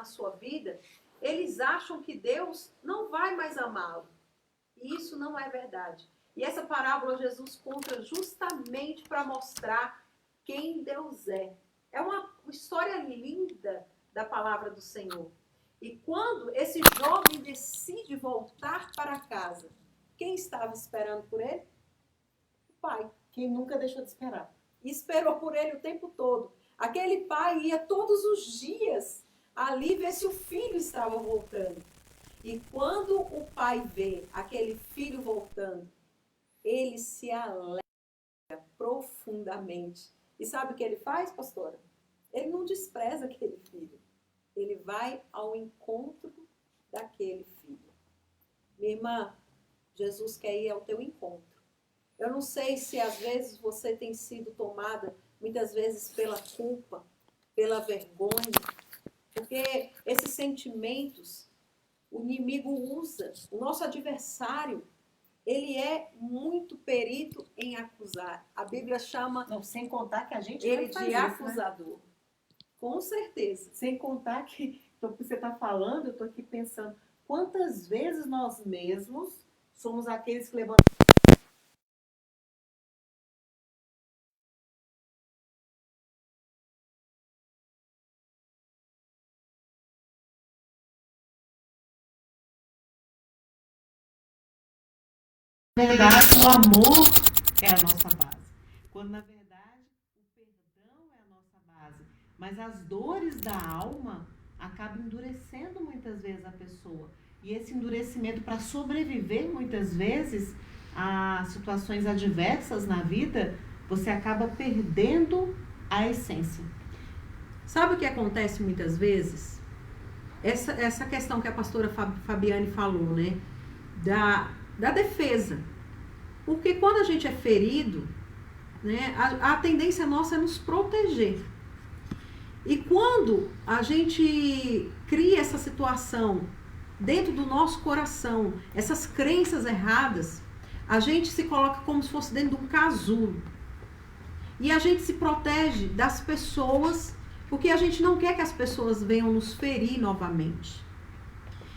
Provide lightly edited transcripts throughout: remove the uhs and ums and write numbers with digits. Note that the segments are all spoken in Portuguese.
na sua vida, eles acham que Deus não vai mais amá-lo. E isso não é verdade. E essa parábola Jesus conta justamente para mostrar quem Deus é. É uma história linda da palavra do Senhor. E quando esse jovem decide voltar para casa, quem estava esperando por ele? O pai. Quem nunca deixou de esperar. E esperou por ele o tempo todo. Aquele pai ia todos os dias ali ver se o filho estava voltando. E quando o pai vê aquele filho voltando, ele se alegra profundamente. E sabe o que ele faz, pastora? Ele não despreza aquele filho. Ele vai ao encontro daquele filho. Minha irmã, Jesus quer ir ao teu encontro. Eu não sei se às vezes você tem sido tomada, muitas vezes pela culpa, pela vergonha, porque esses sentimentos o inimigo usa, o nosso adversário, ele é muito perito em acusar. A Bíblia chama Não, sem contar que a gente ele faz de isso, acusador. Né? Com certeza. Sem contar que, então, que você está falando, eu estou aqui pensando, quantas vezes nós mesmos somos aqueles que levantam na verdade, o amor é a nossa base. Quando, na verdade, o perdão é a nossa base. Mas as dores da alma acabam endurecendo muitas vezes a pessoa. E esse endurecimento, para sobreviver muitas vezes a situações adversas na vida, você acaba perdendo a essência. Sabe o que acontece muitas vezes? Essa questão que a pastora Fabiane falou, né? Da defesa. Porque quando a gente é ferido, né, a tendência nossa é nos proteger. E quando a gente cria essa situação dentro do nosso coração, essas crenças erradas, a gente se coloca como se fosse dentro de um casulo. E a gente se protege das pessoas, porque a gente não quer que as pessoas venham nos ferir novamente.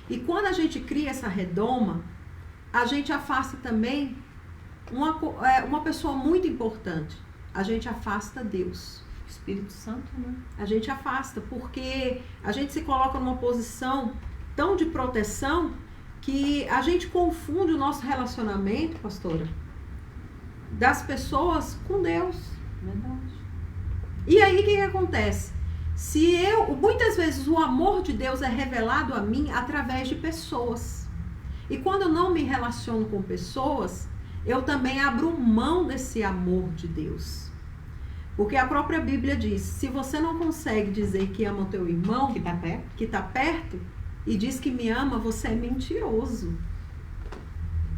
E quando a gente cria essa redoma, a gente afasta também uma pessoa muito importante. A gente afasta Deus. O Espírito Santo, né? A gente afasta, porque a gente se coloca numa posição tão de proteção que a gente confunde o nosso relacionamento, pastora, das pessoas com Deus. Verdade. E aí o que acontece? Muitas vezes o amor de Deus é revelado a mim através de pessoas. E quando eu não me relaciono com pessoas, eu também abro mão desse amor de Deus. Porque a própria Bíblia diz, se você não consegue dizer que ama o teu irmão, que está perto, e diz que me ama, você é mentiroso.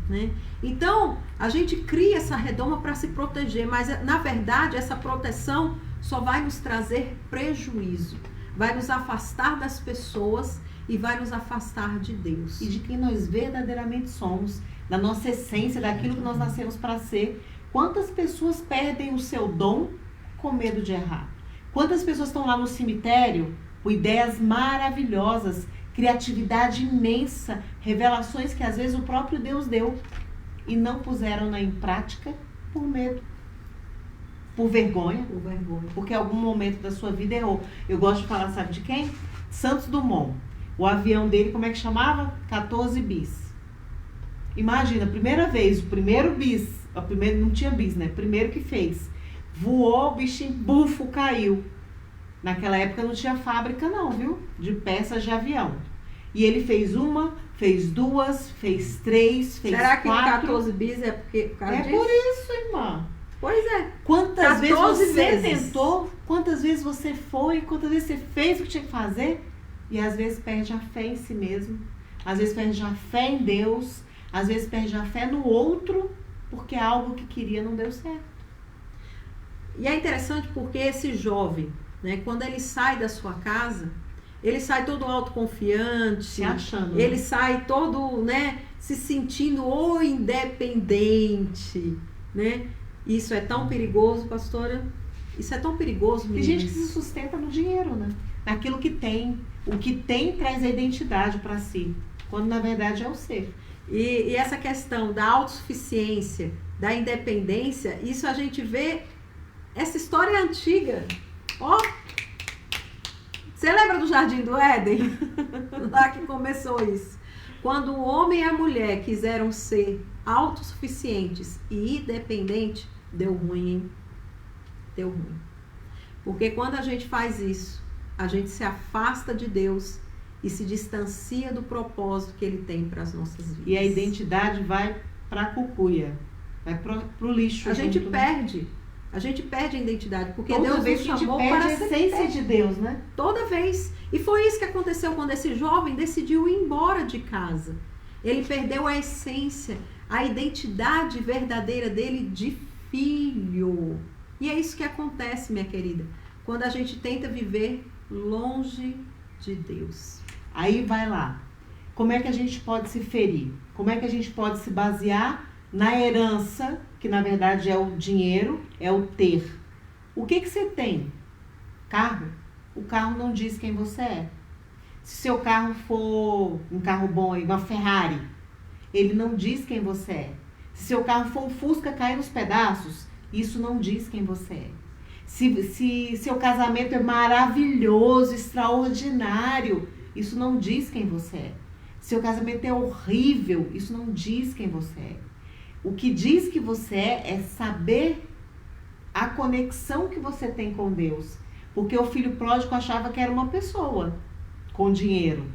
Né? Então, a gente cria essa redoma para se proteger, mas na verdade essa proteção só vai nos trazer prejuízo, vai nos afastar das pessoas e vai nos afastar de Deus. E de quem nós verdadeiramente somos, da nossa essência, daquilo que nós nascemos para ser. Quantas pessoas perdem o seu dom com medo de errar? Quantas pessoas estão lá no cemitério com ideias maravilhosas, criatividade imensa, revelações que às vezes o próprio Deus deu e não puseram em prática por medo, por vergonha, porque em algum momento da sua vida errou. Eu gosto de falar, sabe de quem? Santos Dumont. O avião dele, como é que chamava? 14 bis. Imagina, primeira vez, o primeiro bis, não tinha bis, né? Primeiro que fez. Voou, o bichinho, bufo, caiu. Naquela época não tinha fábrica não, viu? De peças de avião. E ele fez uma, fez duas, fez três, fez Será que 4. 14 bis é porque por causa disso? Por isso, irmã. Pois é. Quantas vezes você tentou, quantas vezes você foi, quantas vezes você fez o que tinha que fazer e às vezes perde a fé em si mesmo, às vezes perde a fé em Deus, às vezes perde a fé no outro porque algo que queria não deu certo. E é interessante porque esse jovem, né, quando ele sai da sua casa, ele sai todo autoconfiante, se achando, ele sai todo, né, se sentindo o independente, né? Isso é tão perigoso, pastora. Isso é tão perigoso, meninas. Tem gente que se sustenta no dinheiro, né? Naquilo que tem, O que tem traz a identidade para si, quando na verdade é o ser. E essa questão da autossuficiência, da independência, isso a gente vê, essa história antiga. Ó, você lembra do Jardim do Éden? Lá que começou isso. Quando o homem e a mulher quiseram ser autossuficientes e independentes, deu ruim, hein? Deu ruim. Porque quando a gente faz isso, a gente se afasta de Deus e se distancia do propósito que Ele tem para as nossas vidas. E a identidade vai para a cucuia, vai para o lixo. A gente perde a identidade, porque toda Deus vez nos chamou a gente perde para a essência de Deus, né? Toda vez. E foi isso que aconteceu quando esse jovem decidiu ir embora de casa. Ele perdeu a essência, a identidade verdadeira dele de filho. E é isso que acontece, minha querida, quando a gente tenta viver longe de Deus. Aí vai lá. Como é que a gente pode se ferir? Como é que a gente pode se basear na herança, que na verdade é o dinheiro, é o ter? O que você tem? Carro? O carro não diz quem você é. Se seu carro for um carro bom, uma Ferrari, ele não diz quem você é. Se seu carro for um Fusca cair nos pedaços, isso não diz quem você é. Se seu casamento é maravilhoso, extraordinário, isso não diz quem você é. Se seu casamento é horrível, isso não diz quem você é. O que diz que você é saber a conexão que você tem com Deus. Porque o filho pródigo achava que era uma pessoa com dinheiro.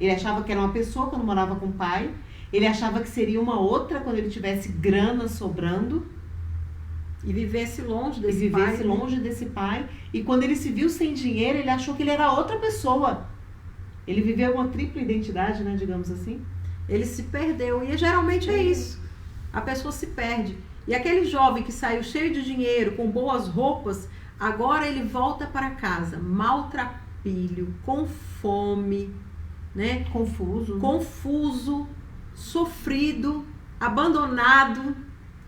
Ele achava que era uma pessoa quando morava com o pai. Ele achava que seria uma outra quando ele tivesse grana sobrando. E vivesse longe desse pai. E quando ele se viu sem dinheiro, ele achou que ele era outra pessoa. Ele viveu uma tripla identidade, né, digamos assim. Ele se perdeu. E geralmente é isso. A pessoa se perde. E aquele jovem que saiu cheio de dinheiro, com boas roupas, agora ele volta para casa maltrapilho, com fome, né? Confuso, sofrido, abandonado,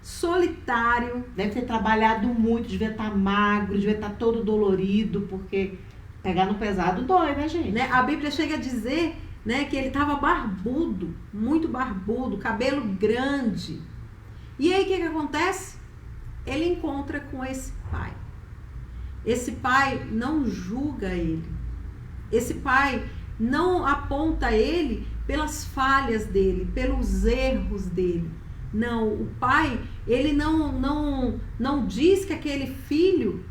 solitário. Deve ter trabalhado muito, devia estar magro, devia estar todo dolorido, porque pegar no pesado dói, né, gente? Né? A Bíblia chega a dizer, né, que ele estava barbudo, muito barbudo, cabelo grande. E aí o que acontece? Ele encontra com esse pai. Esse pai não julga ele. Esse pai não aponta ele pelas falhas dele, pelos erros dele. Não, o pai, ele não diz que aquele filho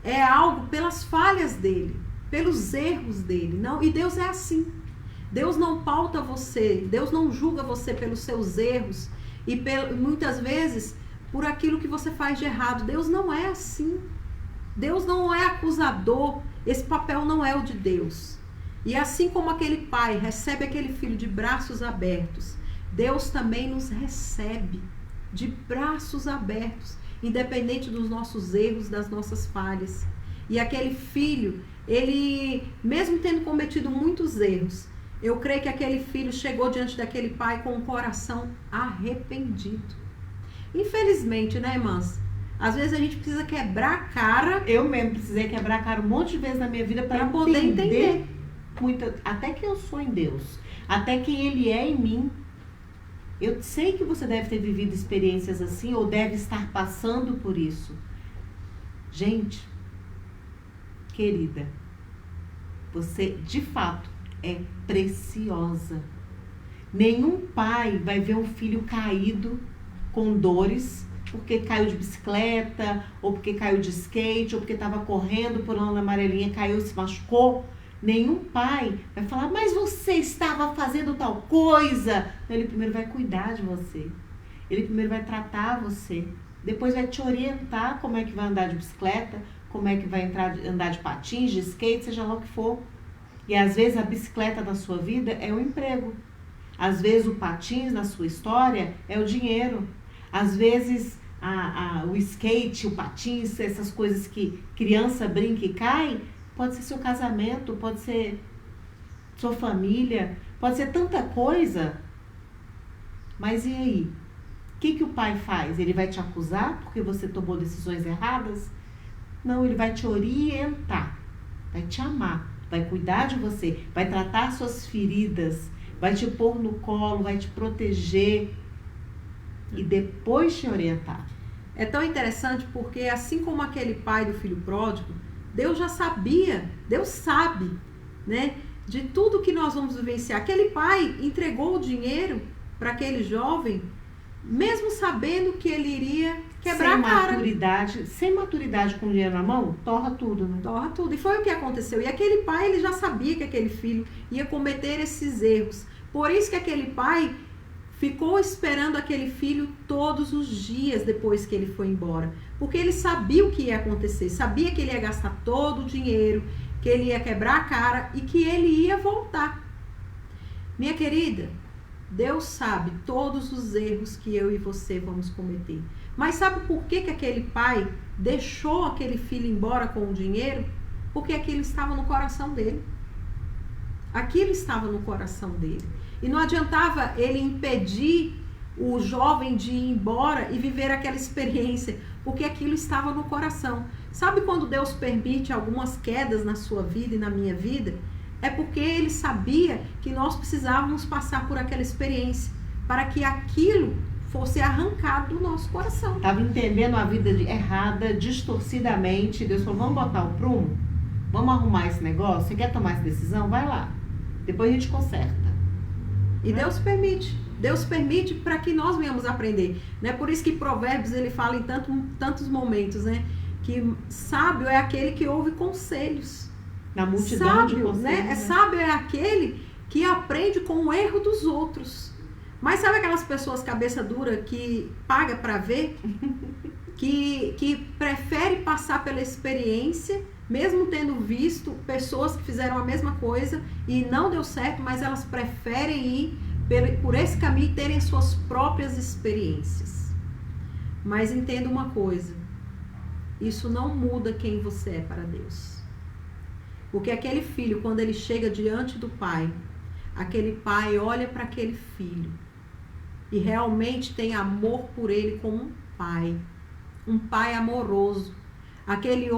é algo pelas falhas dele, pelos erros dele. Não, e Deus é assim. Deus não pauta você, Deus não julga você pelos seus erros e muitas vezes por aquilo que você faz de errado. Deus não é assim. Deus não é acusador. Esse papel não é o de Deus. E assim como aquele pai recebe aquele filho de braços abertos, Deus também nos recebe de braços abertos, independente dos nossos erros, das nossas falhas. E aquele filho, ele, mesmo tendo cometido muitos erros, eu creio que aquele filho chegou diante daquele pai com o coração arrependido. Infelizmente, né, irmãs? Às vezes a gente precisa quebrar a cara. Eu mesmo precisei quebrar a cara um monte de vezes na minha vida para poder entender. Até que eu sou em Deus, até quem Ele é em mim. Eu sei que você deve ter vivido experiências assim, ou deve estar passando por isso. Gente, querida, você de fato é preciosa. Nenhum pai vai ver um filho caído com dores, porque caiu de bicicleta, ou porque caiu de skate, ou porque estava correndo por uma amarelinha, caiu e se machucou. Nenhum pai vai falar, mas você estava fazendo tal coisa. Ele primeiro vai cuidar de você. Ele primeiro vai tratar você. Depois vai te orientar como é que vai andar de bicicleta, como é que vai andar de patins, de skate, seja lá o que for. E às vezes a bicicleta da sua vida é o emprego. Às vezes o patins na sua história é o dinheiro. Às vezes o skate, o patins, essas coisas que criança brinca e cai, pode ser seu casamento, pode ser sua família, pode ser tanta coisa. Mas e aí? O que o pai faz? Ele vai te acusar porque você tomou decisões erradas? Não, ele vai te orientar, vai te amar, vai cuidar de você, vai tratar suas feridas, vai te pôr no colo, vai te proteger e depois te orientar. É tão interessante porque assim como aquele pai do filho pródigo, Deus já sabia, Deus sabe, né, de tudo que nós vamos vivenciar. Aquele pai entregou o dinheiro para aquele jovem, mesmo sabendo que ele iria quebrar a cara. Sem maturidade com o dinheiro na mão, torra tudo, né? Torra tudo. E foi o que aconteceu. E aquele pai, ele já sabia que aquele filho ia cometer esses erros. Por isso que aquele pai ficou esperando aquele filho todos os dias depois que ele foi embora. Porque ele sabia o que ia acontecer. Sabia que ele ia gastar todo o dinheiro, que ele ia quebrar a cara e que ele ia voltar. Minha querida, Deus sabe todos os erros que eu e você vamos cometer. Mas sabe por que aquele pai deixou aquele filho embora com o dinheiro? Porque aquilo estava no coração dele. Aquilo estava no coração dele. E não adiantava ele impedir o jovem de ir embora e viver aquela experiência, porque aquilo estava no coração. Sabe quando Deus permite algumas quedas na sua vida e na minha vida? É porque ele sabia que nós precisávamos passar por aquela experiência para que aquilo fosse arrancado do nosso coração. Estava entendendo a vida errada, distorcidamente. Deus falou, vamos botar o prumo? Vamos arrumar esse negócio? Você quer tomar essa decisão? Vai lá. Depois a gente conserta. E Deus permite. Deus permite para que nós venhamos aprender. Né? Por isso que Provérbios ele fala em tantos momentos, né? Que sábio é aquele que ouve conselhos. Na multidão sábio, de conselhos, né? Sábio é aquele que aprende com o erro dos outros. Mas sabe aquelas pessoas cabeça dura que paga para ver? que prefere passar pela experiência, mesmo tendo visto pessoas que fizeram a mesma coisa e não deu certo, mas elas preferem ir por esse caminho e terem suas próprias experiências. Mas entenda uma coisa, isso não muda quem você é para Deus. Porque aquele filho, quando ele chega diante do pai, aquele pai olha para aquele filho e realmente tem amor por ele como um pai amoroso. Aquele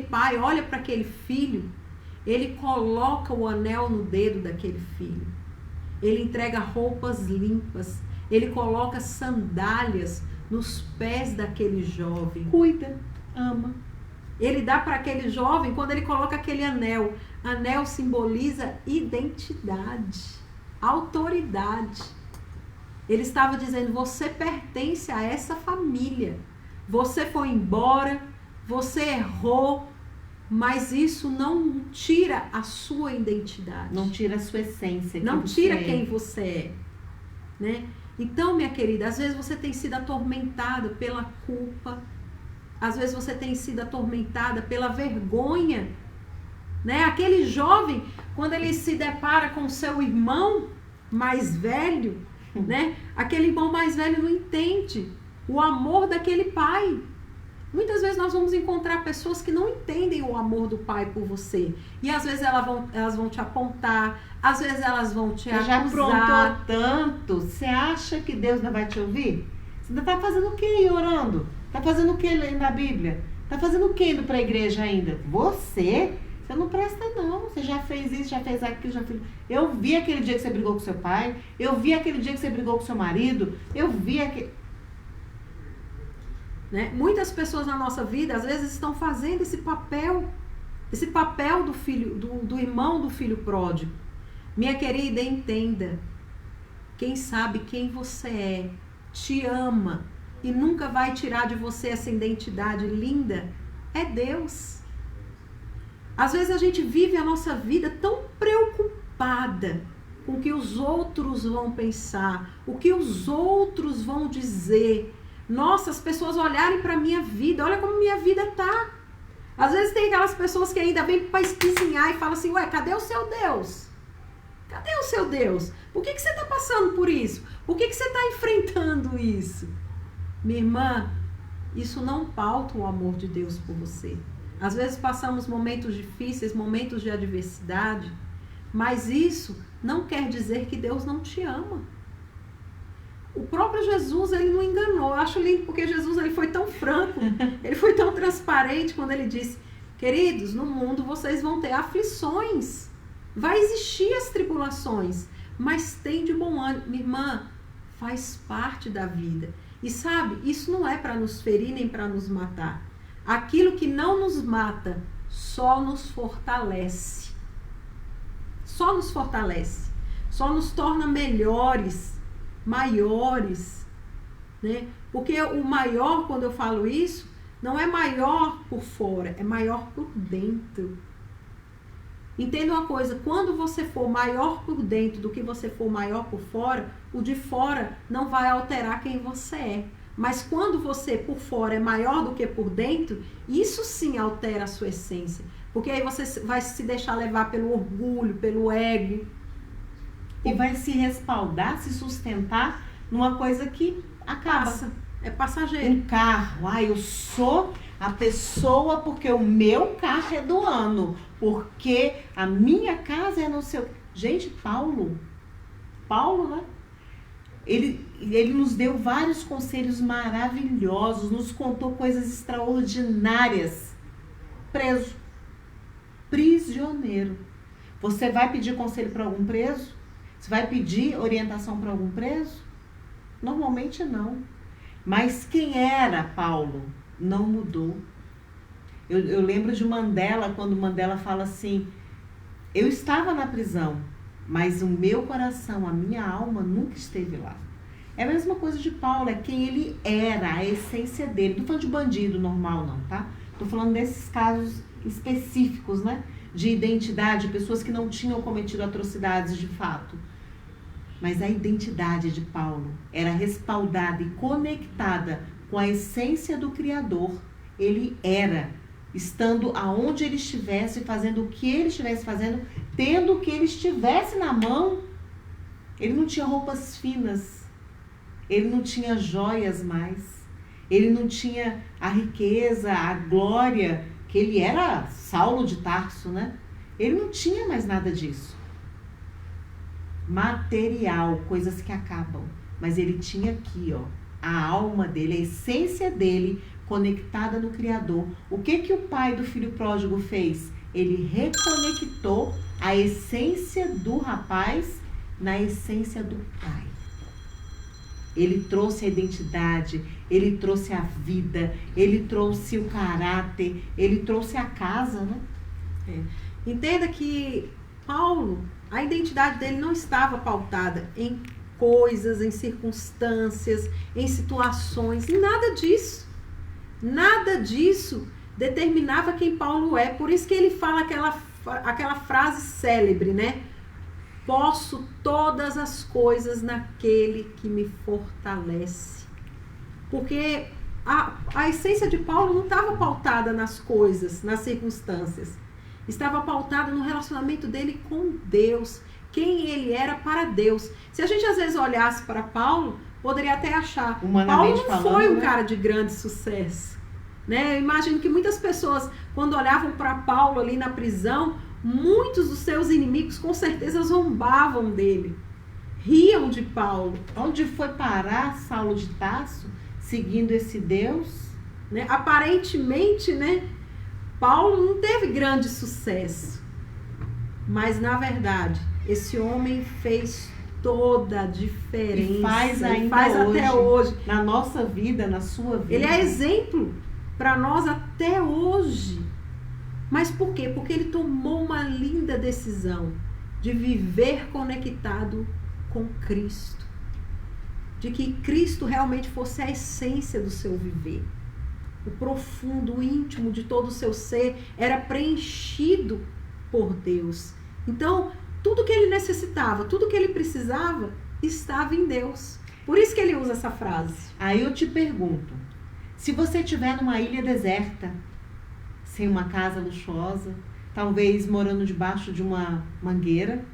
pai olha para aquele filho, ele coloca o anel no dedo daquele filho, ele entrega roupas limpas, ele coloca sandálias nos pés daquele jovem. Cuida, ama. Ele dá para aquele jovem, quando ele coloca aquele anel simboliza identidade, autoridade. Ele estava dizendo, você pertence a essa família. Você foi embora, você errou, mas isso não tira a sua identidade. Não tira a sua essência. Não tira quem você é. Né? Então, minha querida, às vezes você tem sido atormentada pela culpa, às vezes você tem sido atormentada pela vergonha. Né? Aquele jovem, quando ele se depara com seu irmão mais velho, né? Aquele irmão mais velho não entende o amor daquele pai. Muitas vezes nós vamos encontrar pessoas que não entendem o amor do pai por você. E às vezes elas vão te apontar, às vezes elas vão te acusar. Já aprontou tanto, você acha que Deus não vai te ouvir? Você ainda está fazendo o que aí orando? Está fazendo o que lendo a Bíblia? Está fazendo o que indo para a igreja ainda? Você não presta não, você já fez isso, já fez aquilo, já fez... Eu vi aquele dia que você brigou com seu pai, eu vi aquele dia que você brigou com seu marido, eu vi aquele... Né? Muitas pessoas na nossa vida, às vezes, estão fazendo esse papel do filho, do irmão do filho pródigo. Minha querida, entenda, quem sabe quem você é, te ama e nunca vai tirar de você essa identidade linda, é Deus. Às vezes a gente vive a nossa vida tão preocupada com o que os outros vão pensar, o que os outros vão dizer. Nossa, as pessoas olharem para a minha vida, olha como minha vida tá. Às vezes tem aquelas pessoas que ainda vêm para esquisinhar e falam assim, ué, cadê o seu Deus? Cadê o seu Deus? Por que você está passando por isso? Por que você está enfrentando isso? Minha irmã, isso não pauta o amor de Deus por você. Às vezes passamos momentos difíceis, momentos de adversidade, mas isso não quer dizer que Deus não te ama. O próprio Jesus, ele não enganou. Eu acho lindo porque Jesus ele foi tão franco, ele foi tão transparente quando ele disse, Queridos, no mundo vocês vão ter aflições. Vai existir as tribulações. Mas tem de bom ânimo. Minha irmã, faz parte da vida. E sabe, isso não é para nos ferir nem para nos matar. Aquilo que não nos mata só nos fortalece. Só nos fortalece. Só nos torna melhores, maiores, né? Porque o maior, quando eu falo isso, não é maior por fora, é maior por dentro. Entenda uma coisa, quando você for maior por dentro do que você for maior por fora, o de fora não vai alterar quem você é. Mas quando você por fora é maior do que por dentro, isso sim altera a sua essência. Porque aí você vai se deixar levar pelo orgulho, pelo ego. E vai se respaldar, se sustentar numa coisa que acaba. Passa, é passageiro. Um carro, eu sou a pessoa porque o meu carro é do ano, porque a minha casa é no seu... Gente, Paulo, né? Ele nos deu vários conselhos maravilhosos, nos contou coisas extraordinárias. Preso, prisioneiro. Você vai pedir conselho para algum preso? Você vai pedir orientação para algum preso? Normalmente não. Mas quem era Paulo não mudou. Eu lembro de Mandela, quando Mandela fala assim, eu estava na prisão, mas o meu coração, a minha alma nunca esteve lá. É a mesma coisa de Paulo, é quem ele era, a essência dele. Não tô falando de bandido normal não, tá? Tô falando desses casos específicos, né? De identidade, pessoas que não tinham cometido atrocidades de fato. Mas a identidade de Paulo era respaldada e conectada com a essência do Criador. Ele era, estando aonde ele estivesse, fazendo o que ele estivesse fazendo, tendo o que ele estivesse na mão. Ele não tinha roupas finas, ele não tinha joias mais, ele não tinha a riqueza, a glória, que ele era Saulo de Tarso, né? Ele não tinha mais nada disso. Material, coisas que acabam. Mas ele tinha aqui, a alma dele, a essência dele conectada no Criador. O que o pai do filho pródigo fez? Ele reconectou a essência do rapaz na essência do pai. Ele trouxe a identidade, ele trouxe a vida, ele trouxe o caráter, ele trouxe a casa, né? Entenda que Paulo, a identidade dele não estava pautada em coisas, em circunstâncias, em situações, em nada disso. Nada disso determinava quem Paulo é. Por isso que ele fala aquela frase célebre, né? Posso todas as coisas naquele que me fortalece. Porque a essência de Paulo não estava pautada nas coisas, nas circunstâncias. Estava pautada no relacionamento dele com Deus. Quem ele era para Deus. Se a gente às vezes olhasse para Paulo, poderia até achar. Paulo não foi um cara de grande sucesso. Né? Eu imagino que muitas pessoas, quando olhavam para Paulo ali na prisão, muitos dos seus inimigos com certeza zombavam dele. Riam de Paulo. Onde foi parar Saulo de Tarso, seguindo esse Deus? Né? Aparentemente, né? Paulo não teve grande sucesso. Mas, na verdade, esse homem fez toda a diferença. E faz ainda faz hoje, até hoje. Na nossa vida, na sua vida. Ele é exemplo para nós até hoje. Mas por quê? Porque ele tomou uma linda decisão de viver conectado com Cristo. De que Cristo realmente fosse a essência do seu viver. O profundo, o íntimo de todo o seu ser era preenchido por Deus. Então, tudo que ele necessitava, tudo que ele precisava, estava em Deus. Por isso que ele usa essa frase. Aí eu te pergunto, se você estiver numa ilha deserta, sem uma casa luxuosa, talvez morando debaixo de uma mangueira,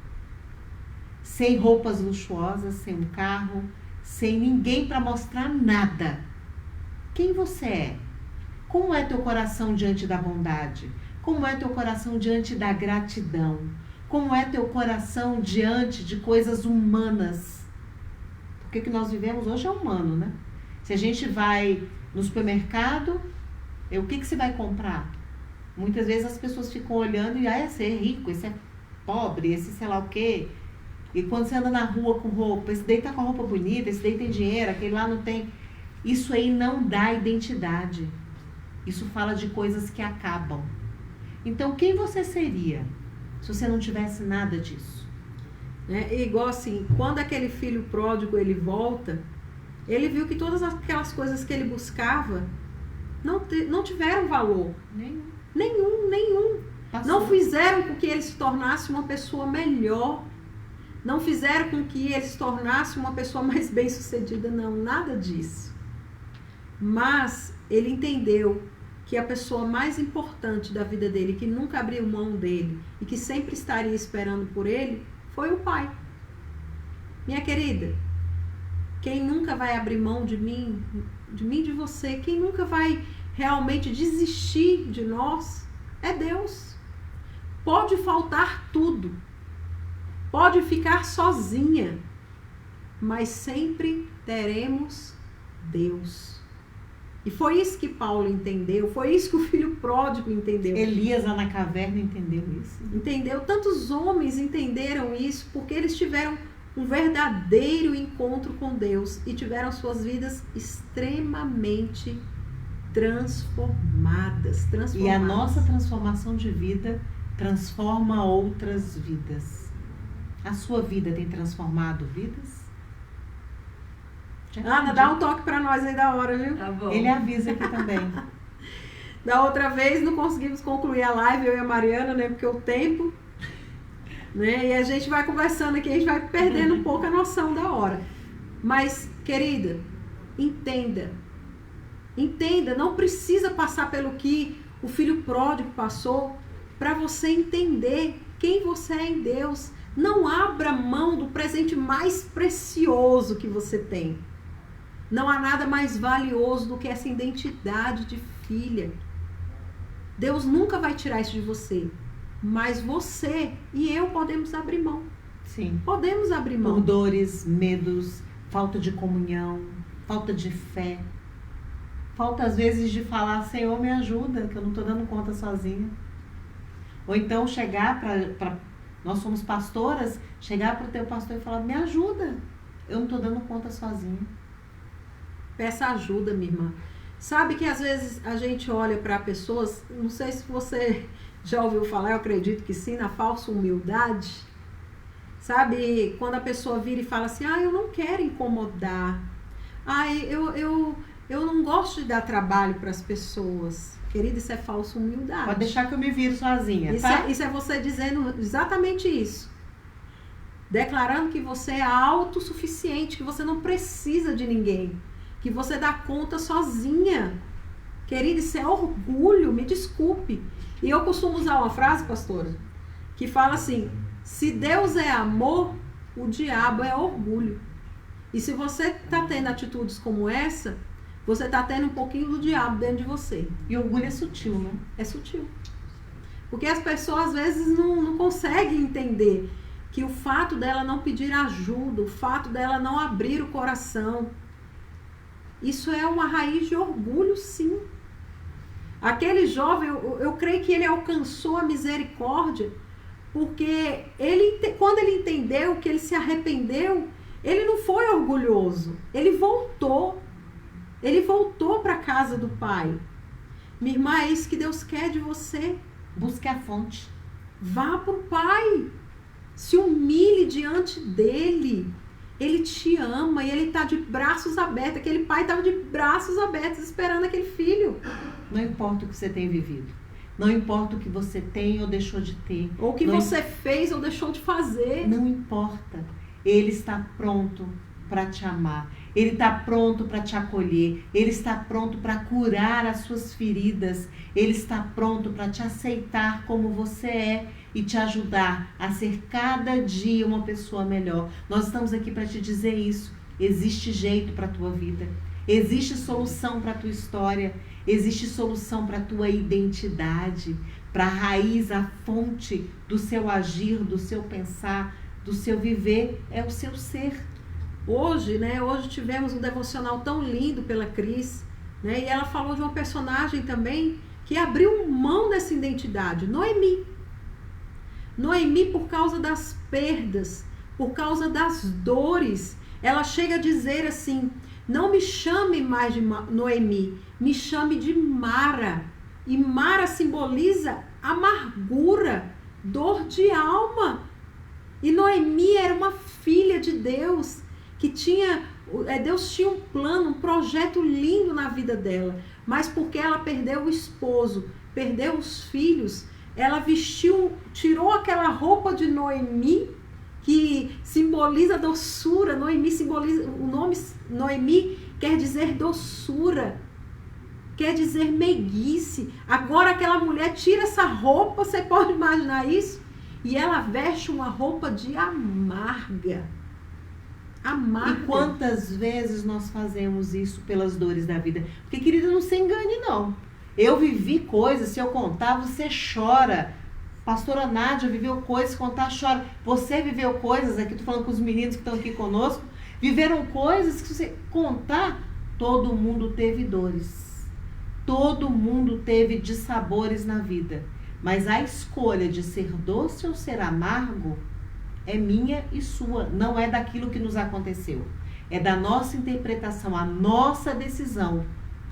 sem roupas luxuosas, sem um carro, sem ninguém para mostrar nada, quem você é? Como é teu coração diante da bondade? Como é teu coração diante da gratidão? Como é teu coração diante de coisas humanas? Porque o que nós vivemos hoje é humano, né? Se a gente vai no supermercado, o que você vai comprar? Muitas vezes as pessoas ficam olhando e, esse é rico, esse é pobre, esse sei lá o quê. E quando você anda na rua com roupa, esse daí tá com a roupa bonita, esse daí tem dinheiro, aquele lá não tem. Isso aí não dá identidade. Isso fala de coisas que acabam. Então, quem você seria se você não tivesse nada disso? Igual assim, quando aquele filho pródigo ele volta, ele viu que todas aquelas coisas que ele buscava não tiveram valor. Nenhum. Passou. Não fizeram com que ele se tornasse uma pessoa melhor. Não fizeram com que ele se tornasse uma pessoa mais bem-sucedida, não. Nada disso. Mas ele entendeu que a pessoa mais importante da vida dele, que nunca abriu mão dele e que sempre estaria esperando por ele, foi o pai. Minha querida, quem nunca vai abrir mão de mim, de você, quem nunca vai realmente desistir de nós, é Deus. Pode faltar tudo, pode ficar sozinha, mas sempre teremos Deus. E foi isso que Paulo entendeu, foi isso que o filho pródigo entendeu. Elias lá na caverna entendeu isso. Entendeu? Tantos homens entenderam isso porque eles tiveram um verdadeiro encontro com Deus e tiveram suas vidas extremamente transformadas. E a nossa transformação de vida transforma outras vidas. A sua vida tem transformado vidas? Ana, dá um toque pra nós aí da hora, viu? Tá bom. Ele avisa aqui também. Da outra vez não conseguimos concluir a live, eu e a Mariana, né? Porque o tempo, né? E a gente vai conversando aqui, a gente vai perdendo um pouco a noção da hora. Mas, querida, entenda, não precisa passar pelo que o filho pródigo passou para você entender quem você é em Deus. Não abra mão do presente mais precioso que você tem. Não há nada mais valioso do que essa identidade de filha. Deus nunca vai tirar isso de você. Mas você e eu podemos abrir mão. Sim. Podemos abrir mão. Por dores, medos, falta de comunhão, falta de fé. Falta às vezes de falar, Senhor, me ajuda, que eu não estou dando conta sozinha. Ou então chegar para... Nós somos pastoras, chegar para o teu pastor e falar, me ajuda, eu não estou dando conta sozinha. Peça ajuda, minha irmã. Sabe que às vezes a gente olha para pessoas, não sei se você já ouviu falar, eu acredito que sim, na falsa humildade. Sabe, quando a pessoa vira e fala assim, eu não quero incomodar. Eu não gosto de dar trabalho para as pessoas. Querida, isso é falsa humildade. Pode deixar que eu me viro sozinha, Isso é você dizendo exatamente isso. Declarando que você é autossuficiente, que você não precisa de ninguém. Que você dá conta sozinha. Querida, isso é orgulho, me desculpe. E eu costumo usar uma frase, pastora, que fala assim, se Deus é amor, o diabo é orgulho. E se você está tendo atitudes como essa, você está tendo um pouquinho do diabo dentro de você. E orgulho é sutil, né? É sutil. Porque as pessoas às vezes não conseguem entender que o fato dela não pedir ajuda, o fato dela não abrir o coração, isso é uma raiz de orgulho, sim. Aquele jovem, eu creio que ele alcançou a misericórdia, porque quando ele entendeu que ele se arrependeu, ele não foi orgulhoso, ele voltou para a casa do Pai. Minha irmã, é isso que Deus quer de você. Busque a fonte. Vá para o Pai. Se humilhe diante dele. Ele te ama e ele está de braços abertos. Aquele pai estava de braços abertos esperando aquele filho. Não importa o que você tem vivido. Não importa o que você tem ou deixou de ter. Ou o que você fez ou deixou de fazer. Não importa. Ele está pronto para te amar. Ele está pronto para te acolher. Ele está pronto para curar as suas feridas. Ele está pronto para te aceitar como você é e te ajudar a ser cada dia uma pessoa melhor. Nós estamos aqui para te dizer isso. Existe jeito para a tua vida. Existe solução para a tua história. Existe solução para a tua identidade. Para a raiz, a fonte do seu agir, do seu pensar, do seu viver, é o seu ser. Hoje tivemos um devocional tão lindo pela Cris, né? E ela falou de uma personagem também que abriu mão dessa identidade? Noemi. Noemi, por causa das perdas, por causa das dores, ela chega a dizer assim: não me chame mais de Noemi, me chame de Mara. E Mara simboliza amargura, dor de alma. E Noemi era uma filha de Deus, que Deus tinha um plano, um projeto lindo na vida dela. Mas porque ela perdeu o esposo, perdeu os filhos, ela tirou aquela roupa de Noemi, que simboliza doçura. Noemi simboliza, o nome Noemi quer dizer doçura, quer dizer meiguice. Agora aquela mulher tira essa roupa, você pode imaginar isso? E ela veste uma roupa de amarga. Amarga. E quantas vezes nós fazemos isso pelas dores da vida? Porque, querida, não se engane, não. Eu vivi coisas, se eu contar, você chora. Pastora Nádia viveu coisas, contar, chora. Você viveu coisas, aqui estou falando com os meninos que estão aqui conosco, viveram coisas que, se você contar, todo mundo teve dores. Todo mundo teve dissabores na vida. Mas a escolha de ser doce ou ser amargo é minha e sua. Não é daquilo que nos aconteceu. É da nossa interpretação, a nossa decisão.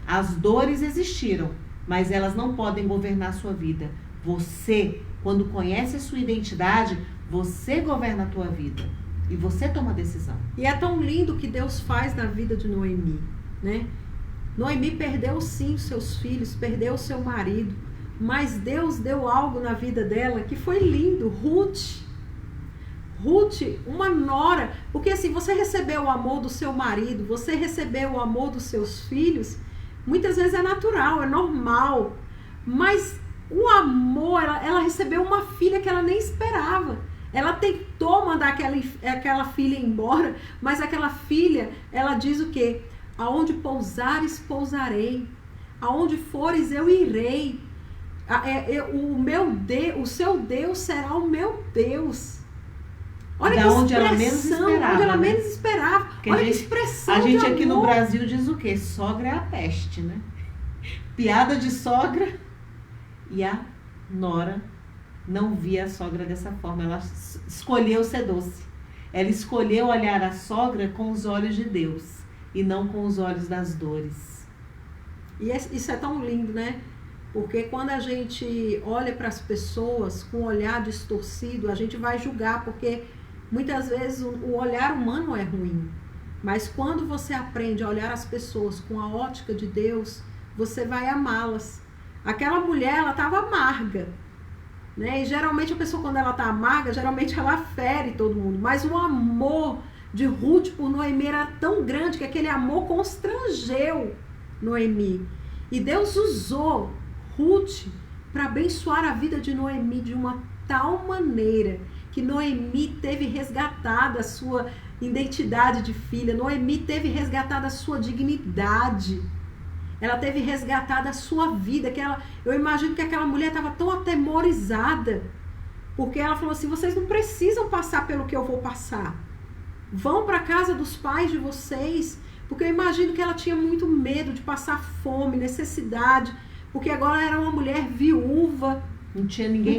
As dores existiram, mas elas não podem governar a sua vida. Você, quando conhece a sua identidade, você governa a tua vida. E você toma a decisão. E é tão lindo o que Deus faz na vida de Noemi, né? Noemi perdeu sim os seus filhos, perdeu o seu marido, mas Deus deu algo na vida dela que foi lindo. Ruth, uma nora, porque assim, você recebeu o amor do seu marido, você recebeu o amor dos seus filhos, muitas vezes é natural, é normal, mas o amor, ela recebeu uma filha que ela nem esperava. Ela tentou mandar aquela filha embora, mas aquela filha, ela diz o quê? Aonde pousares, pousarei. Aonde fores, eu irei. O seu Deus será o meu Deus. Olha que onde ela menos esperava. Onde ela menos esperava. Olha que expressão. A gente aqui no Brasil diz o quê? Sogra é a peste, né? Piada de sogra. E a nora não via a sogra dessa forma. Ela escolheu ser doce. Ela escolheu olhar a sogra com os olhos de Deus e não com os olhos das dores. E isso é tão lindo, né? Porque quando a gente olha para as pessoas com um olhar distorcido, a gente vai julgar, porque muitas vezes o olhar humano é ruim. Mas quando você aprende a olhar as pessoas com a ótica de Deus, você vai amá-las. Aquela mulher, ela estava amarga, né? E geralmente a pessoa, quando ela está amarga, geralmente ela fere todo mundo. Mas o amor de Ruth por Noemi era tão grande que aquele amor constrangeu Noemi. E Deus usou Ruth para abençoar a vida de Noemi de uma tal maneira que Noemi teve resgatada a sua identidade de filha. Noemi teve resgatada a sua dignidade. Ela teve resgatada a sua vida. Eu imagino que aquela mulher estava tão atemorizada, porque ela falou assim: vocês não precisam passar pelo que eu vou passar. Vão para a casa dos pais de vocês, porque eu imagino que ela tinha muito medo de passar fome, necessidade, porque agora era uma mulher viúva, não tinha ninguém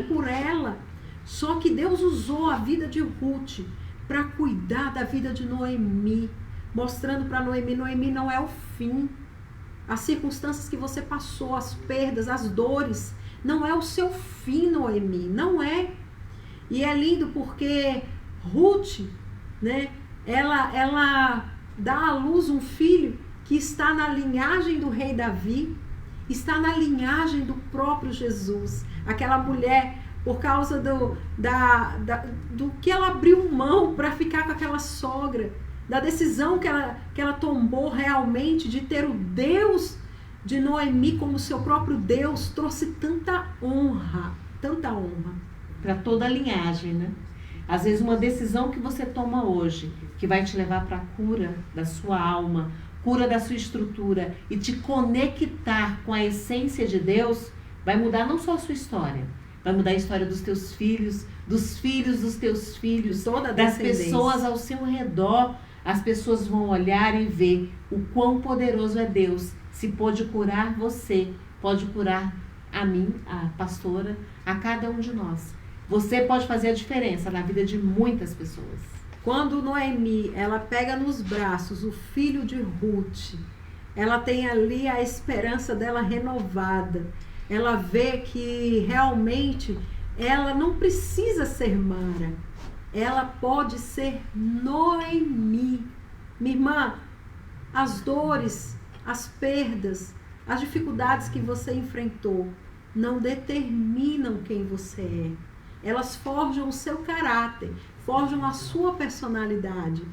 por ela. Só que Deus usou a vida de Ruth para cuidar da vida de Noemi, mostrando para Noemi não é o fim. As circunstâncias que você passou, as perdas, as dores, não é o seu fim, Noemi, não é. E é lindo porque Ruth, né, ela dá à luz um filho que está na linhagem do rei Davi, está na linhagem do próprio Jesus. Aquela mulher, por causa do que ela abriu mão para ficar com aquela sogra, da decisão que ela tomou realmente de ter o Deus de Noemi como seu próprio Deus, trouxe tanta honra para toda a linhagem, né? Às vezes uma decisão que você toma hoje, que vai te levar para a cura da sua alma, cura da sua estrutura e te conectar com a essência de Deus, vai mudar não só a sua história, vai mudar a história dos teus filhos, dos filhos dos teus filhos, toda das pessoas ao seu redor. As pessoas vão olhar e ver o quão poderoso é Deus, se pôde curar você pode curar a mim, a pastora, a cada um de nós. Você pode fazer a diferença na vida de muitas pessoas. Quando Noemi, ela pega nos braços o filho de Ruth, ela tem ali a esperança dela renovada. Ela vê que realmente ela não precisa ser Mara. Ela pode ser Noemi. Minha irmã, as dores, as perdas, as dificuldades que você enfrentou não determinam quem você é. Elas forjam o seu caráter, forjam a sua personalidade.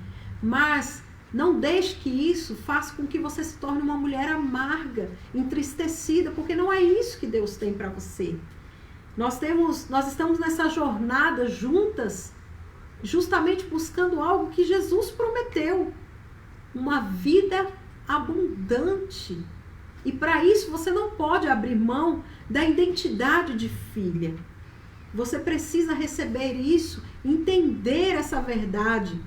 Mas não deixe que isso faça com que você se torne uma mulher amarga, entristecida, porque não é isso que Deus tem para você. Nós estamos nessa jornada juntas, justamente buscando algo que Jesus prometeu. Uma vida abundante. E para isso você não pode abrir mão da identidade de filha. Você precisa receber isso, entender essa verdade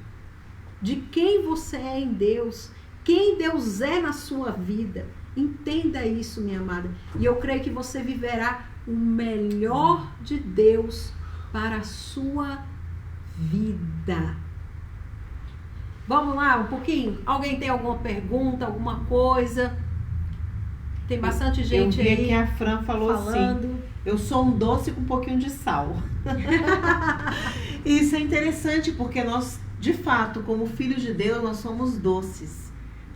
de quem você é em Deus, quem Deus é na sua vida. Entenda isso, minha amada. E eu creio que você viverá o melhor de Deus para a sua vida. Vamos lá, um pouquinho? Alguém tem alguma pergunta, alguma coisa? Tem bastante gente aí. Eu vi que a Fran falou falando. Assim, eu sou um doce com um pouquinho de sal. Isso é interessante porque nós, de fato, como filhos de Deus, nós somos doces.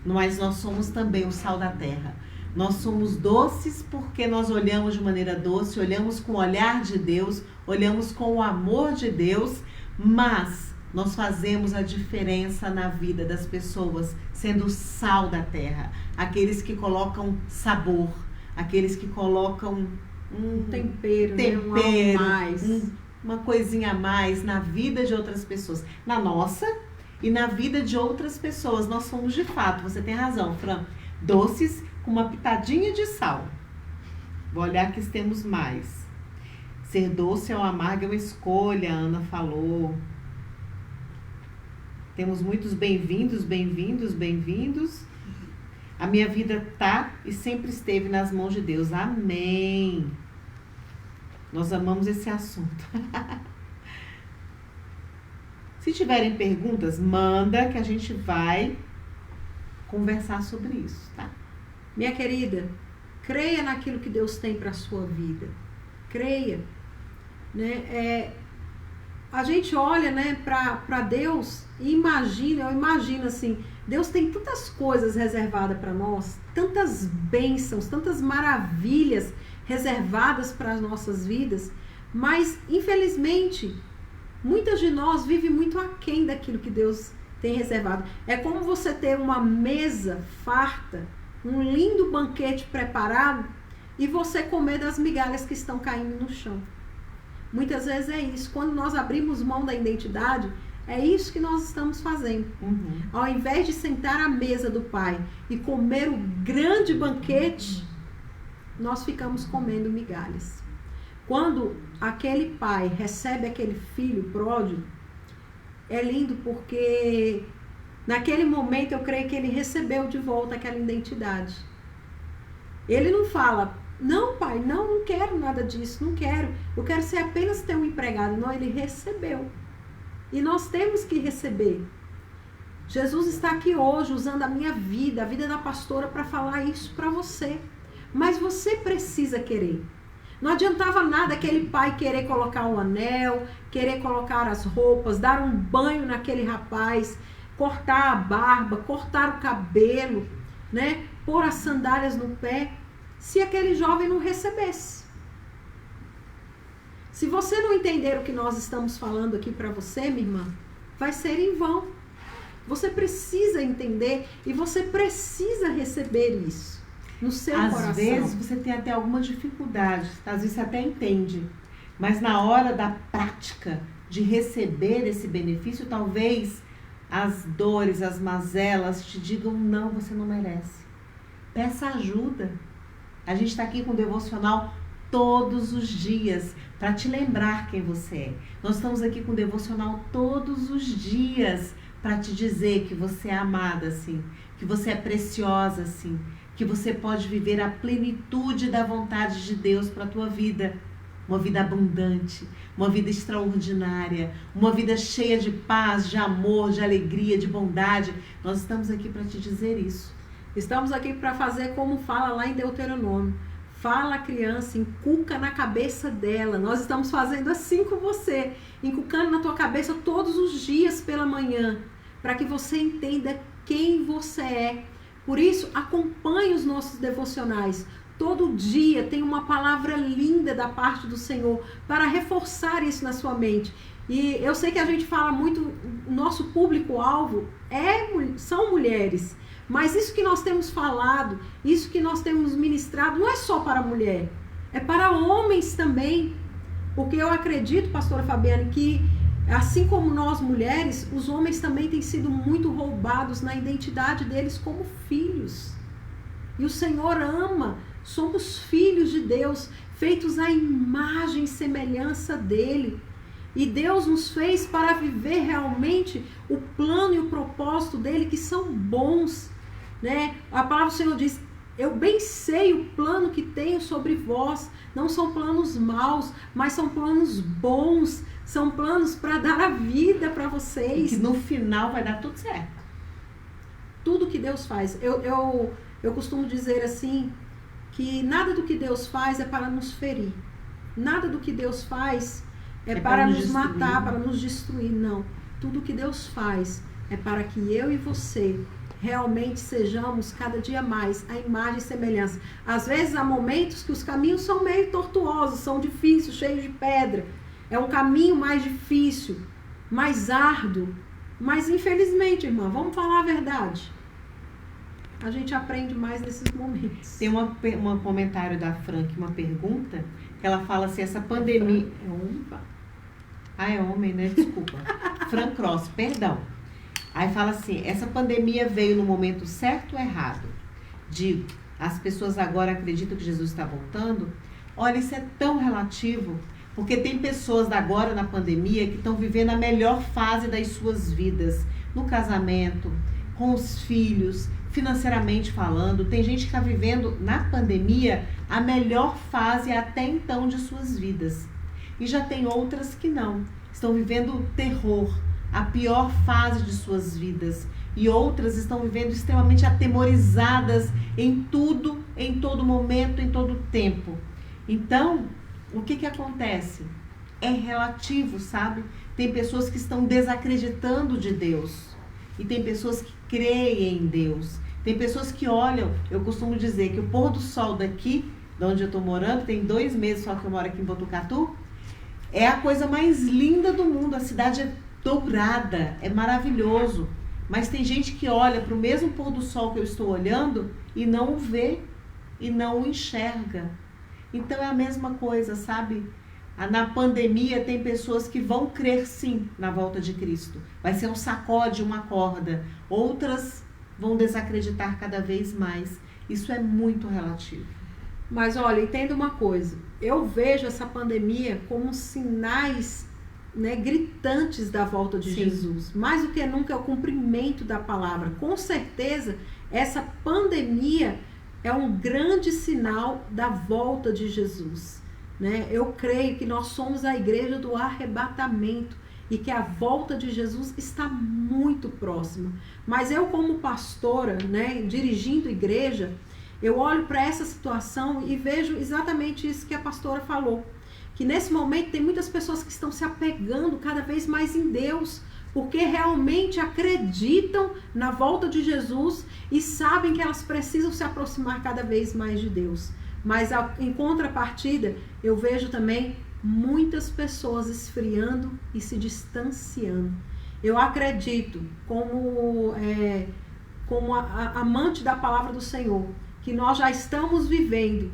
Mas nós somos também o sal da terra. Nós somos doces porque nós olhamos de maneira doce, olhamos com o olhar de Deus, olhamos com o amor de Deus, mas nós fazemos a diferença na vida das pessoas, sendo o sal da terra. Aqueles que colocam sabor, aqueles que colocam um tempero, né? Um algo mais. Uma coisinha a mais na vida de outras pessoas. Na nossa e na vida de outras pessoas. Nós somos de fato, você tem razão, Fran, doces com uma pitadinha de sal. Vou olhar que temos mais. Ser doce ou amargo é uma escolha, a Ana falou. Temos muitos bem-vindos, bem-vindos, bem-vindos. A minha vida tá e sempre esteve nas mãos de Deus. Amém. Nós amamos esse assunto. Se tiverem perguntas, manda que a gente vai conversar sobre isso, tá? Minha querida, creia naquilo que Deus tem para a sua vida. Creia. Né? A gente olha, né, para Deus e eu imagino assim, Deus tem tantas coisas reservadas para nós, tantas bênçãos, tantas maravilhas reservadas para as nossas vidas, mas infelizmente muitas de nós vivem muito aquém daquilo que Deus tem reservado. É como você ter uma mesa farta, um lindo banquete preparado e você comer das migalhas que estão caindo no chão. Muitas vezes é isso. Quando nós abrimos mão da identidade, é isso que nós estamos fazendo. Ao invés de sentar à mesa do Pai e comer o grande banquete, nós ficamos comendo migalhas. Quando aquele pai recebe aquele filho pródigo, é lindo porque naquele momento eu creio que ele recebeu de volta aquela identidade. Ele não fala, não pai, não quero nada disso, não quero, eu quero ser apenas ter um empregado. Não, ele recebeu. E nós temos que receber. Jesus está aqui hoje usando a minha vida, a vida da pastora, para falar isso para você. Mas você precisa querer. Não adiantava nada aquele pai querer colocar o anel, querer colocar as roupas, dar um banho naquele rapaz, cortar a barba, cortar o cabelo, né? Pôr as sandálias no pé, se aquele jovem não recebesse. Se você não entender o que nós estamos falando aqui para você, minha irmã, vai ser em vão. Você precisa entender e você precisa receber isso no seu coração. Às vezes você tem até alguma dificuldade, às vezes você até entende, mas na hora da prática de receber esse benefício, talvez as dores, as mazelas te digam, não, você não merece. Peça ajuda. A gente está aqui com o devocional todos os dias para te lembrar quem você é. Nós estamos aqui com o devocional todos os dias para te dizer que você é amada assim, que você é preciosa assim, que você pode viver a plenitude da vontade de Deus para a tua vida. Uma vida abundante, uma vida extraordinária, uma vida cheia de paz, de amor, de alegria, de bondade. Nós estamos aqui para te dizer isso. Estamos aqui para fazer como fala lá em Deuteronômio. Fala a criança, inculca na cabeça dela. Nós estamos fazendo assim com você, inculcando na tua cabeça todos os dias pela manhã, para que você entenda quem você é. Por isso, acompanhe os nossos devocionais. Todo dia tem uma palavra linda da parte do Senhor para reforçar isso na sua mente. E eu sei que a gente fala muito, nosso público-alvo são mulheres. Mas isso que nós temos falado, isso que nós temos ministrado, não é só para mulher, é para homens também. Porque eu acredito, pastora Fabiane, que assim como nós mulheres, os homens também têm sido muito roubados na identidade deles como filhos. E o Senhor ama, somos filhos de Deus, feitos à imagem e semelhança dele. E Deus nos fez para viver realmente o plano e o propósito dele, que são bons. Né? A palavra do Senhor diz, eu bem sei o plano que tenho sobre vós, não são planos maus, mas são planos bons, são planos para dar a vida para vocês. E que no final vai dar tudo certo. Tudo que Deus faz. Eu costumo dizer assim, que nada do que Deus faz é para nos ferir. Nada do que Deus faz é para nos matar, para nos destruir. Não. Tudo que Deus faz é para que eu e você realmente sejamos cada dia mais a imagem e semelhança. Às vezes há momentos que os caminhos são meio tortuosos, são difíceis, cheios de pedra. É um caminho mais difícil, mais árduo. Mas infelizmente, irmã, vamos falar a verdade. A gente aprende mais nesses momentos. Tem um comentário da Frank, uma pergunta, que ela fala assim, essa pandemia... É homem, né? Desculpa. Frank Cross, perdão. Aí fala assim, essa pandemia veio no momento certo ou errado? Digo, as pessoas agora acreditam que Jesus está voltando? Olha, isso é tão relativo, porque tem pessoas agora na pandemia que estão vivendo a melhor fase das suas vidas, no casamento, com os filhos, financeiramente falando. Tem gente que está vivendo na pandemia a melhor fase até então de suas vidas. E já tem outras que não, estão vivendo o terror, a pior fase de suas vidas. E outras estão vivendo extremamente atemorizadas em tudo, em todo momento, em todo tempo. Então, o que acontece? É relativo, sabe? Tem pessoas que estão desacreditando de Deus. E tem pessoas que creem em Deus. Tem pessoas que olham, eu costumo dizer que o pôr do sol daqui, de onde eu estou morando, tem 2 meses só que eu moro aqui em Botucatu, é a coisa mais linda do mundo. A cidade é dourada, é maravilhoso. Mas tem gente que olha para o mesmo pôr do sol que eu estou olhando e não o vê, e não o enxerga. Então é a mesma coisa, sabe? Na pandemia tem pessoas que vão crer sim na volta de Cristo. Vai ser um sacode, uma corda. Outras vão desacreditar cada vez mais. Isso é muito relativo. Mas olha, entenda uma coisa. Eu vejo essa pandemia como sinais, né, gritantes da volta de Jesus. Mais do que nunca é o cumprimento da palavra. Com certeza, essa pandemia é um grande sinal da volta de Jesus. Né? Eu creio que nós somos a igreja do arrebatamento e que a volta de Jesus está muito próxima. Mas eu, como pastora, né, dirigindo igreja, eu olho para essa situação e vejo exatamente isso que a pastora falou. Que nesse momento tem muitas pessoas que estão se apegando cada vez mais em Deus, porque realmente acreditam na volta de Jesus e sabem que elas precisam se aproximar cada vez mais de Deus. Mas em contrapartida, eu vejo também muitas pessoas esfriando e se distanciando. Eu acredito, como amante da palavra do Senhor, que nós já estamos vivendo,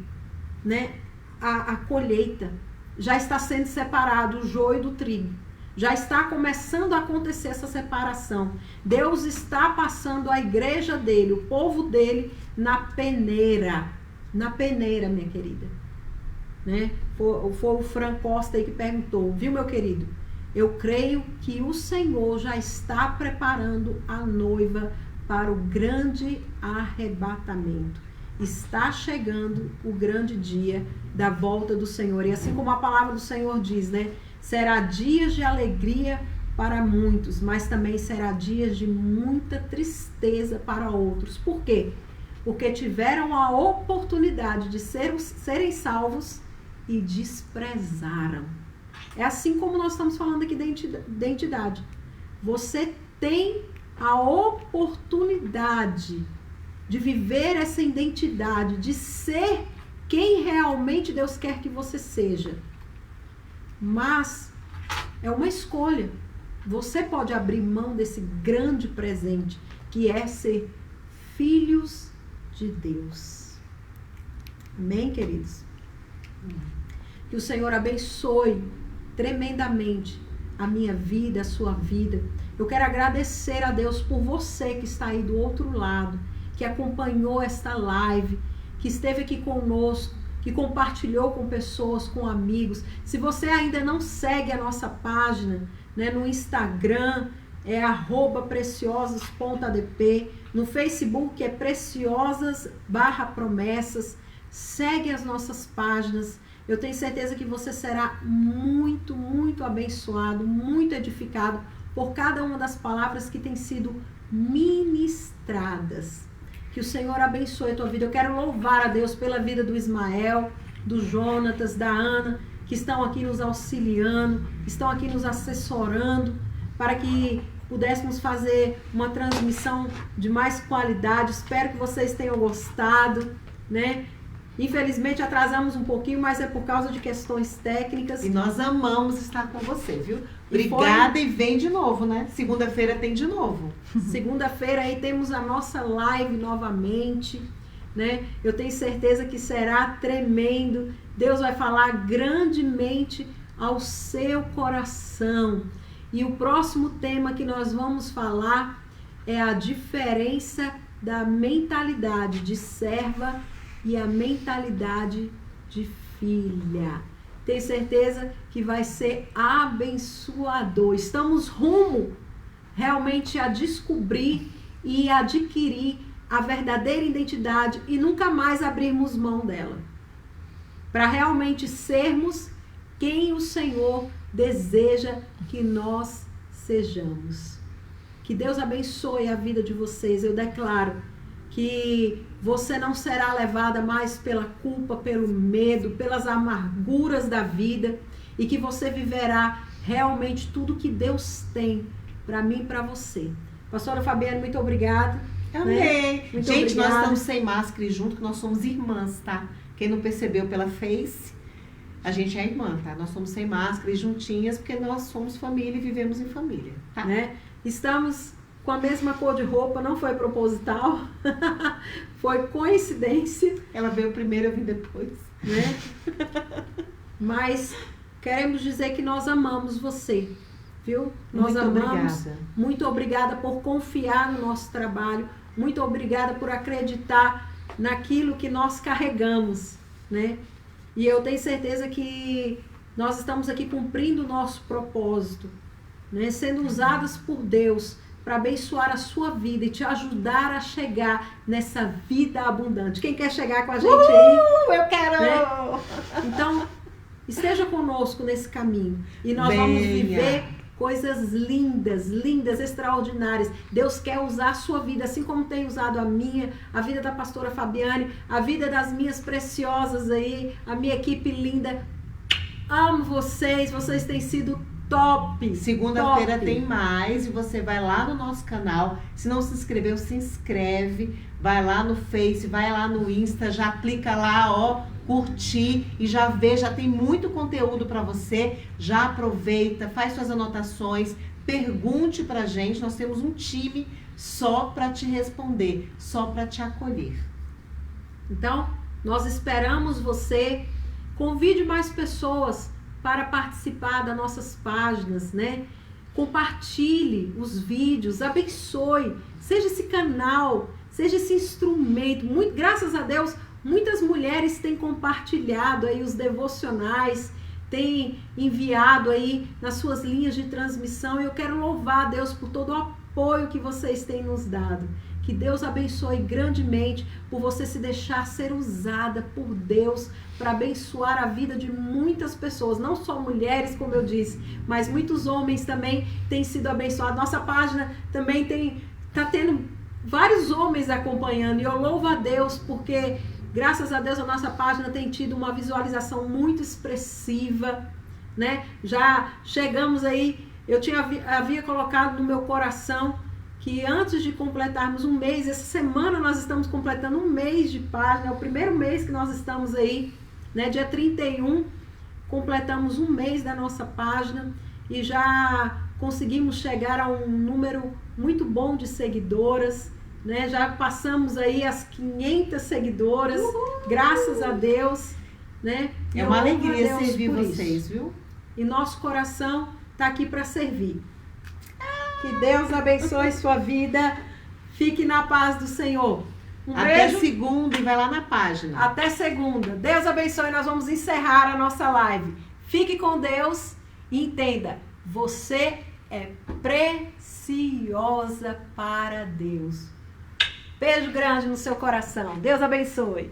né, a colheita. Já está sendo separado o joio do trigo. Já está começando a acontecer essa separação. Deus está passando a igreja dele, o povo dele, na peneira. Na peneira, minha querida. Né? Foi o Fran Costa aí que perguntou. Viu, meu querido? Eu creio que o Senhor já está preparando a noiva para o grande arrebatamento. está chegando o grande dia da volta do Senhor. E assim como a palavra do Senhor diz, né? Será dias de alegria para muitos, mas também será dias de muita tristeza para outros. Por quê? Porque tiveram a oportunidade de serem salvos e desprezaram. É assim como nós estamos falando aqui da identidade. Você tem a oportunidade de viver essa identidade, de ser quem realmente Deus quer que você seja. Mas é uma escolha. Você pode abrir mão desse grande presente, que é ser filhos de Deus. Amém, queridos? Que o Senhor abençoe tremendamente a minha vida, a sua vida. Eu quero agradecer a Deus por você que está aí do outro lado, que acompanhou esta live, que esteve aqui conosco, que compartilhou com pessoas, com amigos. Se você ainda não segue a nossa página, né, no Instagram, é @preciosas.adp, no Facebook é preciosas_promessas. Segue as nossas páginas. Eu tenho certeza que você será muito, muito abençoado, muito edificado por cada uma das palavras que têm sido ministradas. Que o Senhor abençoe a tua vida. Eu quero louvar a Deus pela vida do Ismael, do Jonatas, da Ana, que estão aqui nos auxiliando, estão aqui nos assessorando, para que pudéssemos fazer uma transmissão de mais qualidade. Espero que vocês tenham gostado, né? Infelizmente atrasamos um pouquinho, mas é por causa de questões técnicas. E nós amamos estar com você, viu? Obrigada e vem de novo, né? Segunda-feira tem de novo. Segunda-feira aí temos a nossa live novamente, né? Eu tenho certeza que será tremendo. Deus vai falar grandemente ao seu coração. E o próximo tema que nós vamos falar é a diferença da mentalidade de serva e a mentalidade de filha. Tenho certeza que vai ser abençoador. Estamos rumo realmente a descobrir e adquirir a verdadeira identidade e nunca mais abrirmos mão dela. Para realmente sermos quem o Senhor deseja que nós sejamos. Que Deus abençoe a vida de vocês. Eu declaro que você não será levada mais pela culpa, pelo medo, pelas amarguras da vida, e que você viverá realmente tudo que Deus tem para mim e para você. Pastora Fabiane, muito obrigada. Amém. Né? Muito gente, obrigada. Nós estamos sem máscara e junto, que nós somos irmãs, tá? Quem não percebeu pela Face, a gente é irmã, tá? Nós somos sem máscara e juntinhas, porque nós somos família e vivemos em família, tá? Né? Estamos com a mesma cor de roupa, não foi proposital, foi coincidência. Ela veio primeiro, eu vim depois. Né? Mas queremos dizer que nós amamos você, viu? Nós Muito amamos. obrigada. Muito obrigada por confiar no nosso trabalho. Muito obrigada por acreditar naquilo que nós carregamos, né? E eu tenho certeza que nós estamos aqui cumprindo o nosso propósito, né? Sendo usadas por Deus para abençoar a sua vida e te ajudar a chegar nessa vida abundante. Quem quer chegar com a gente aí? Eu quero! Né? Então, esteja conosco nesse caminho. E nós vamos viver coisas lindas, lindas, extraordinárias. Deus quer usar a sua vida, assim como tem usado a minha, a vida da pastora Fabiane, a vida das minhas preciosas aí, a minha equipe linda. Amo vocês, vocês têm sido top. Segunda-feira tem mais e você vai lá no nosso canal. Se não se inscreveu, se inscreve. Vai lá no Face, vai lá no Insta, já clica lá, ó, curtir e já vê, já tem muito conteúdo para você. Já aproveita, faz suas anotações, pergunte pra gente. Nós temos um time só para te responder, só para te acolher. Então, nós esperamos você. Convide mais pessoas para participar das nossas páginas, né? Compartilhe os vídeos, abençoe, seja esse canal, seja esse instrumento. Graças a Deus, muitas mulheres têm compartilhado aí os devocionais, têm enviado aí nas suas linhas de transmissão. E eu quero louvar a Deus por todo o apoio que vocês têm nos dado. Que Deus abençoe grandemente por você se deixar ser usada por Deus para abençoar a vida de muitas pessoas, não só mulheres, como eu disse, mas muitos homens também têm sido abençoados. Nossa página também está tendo vários homens acompanhando, e eu louvo a Deus porque, graças a Deus, a nossa página tem tido uma visualização muito expressiva, né? Já chegamos aí, eu havia colocado no meu coração que antes de completarmos um mês, essa semana nós estamos completando um mês de página, é o primeiro mês que nós estamos aí, né? Dia 31, completamos um mês da nossa página e já conseguimos chegar a um número muito bom de seguidoras, né? Já passamos aí as 500 seguidoras, graças a Deus, né? É uma alegria servir vocês, viu? E nosso coração está aqui para servir. Que Deus abençoe sua vida. Fique na paz do Senhor. Até beijo. segunda e vai lá na página. Até segunda. Deus abençoe. Nós vamos encerrar a nossa live. Fique com Deus e entenda, você é preciosa para Deus. Beijo grande no seu coração. Deus abençoe.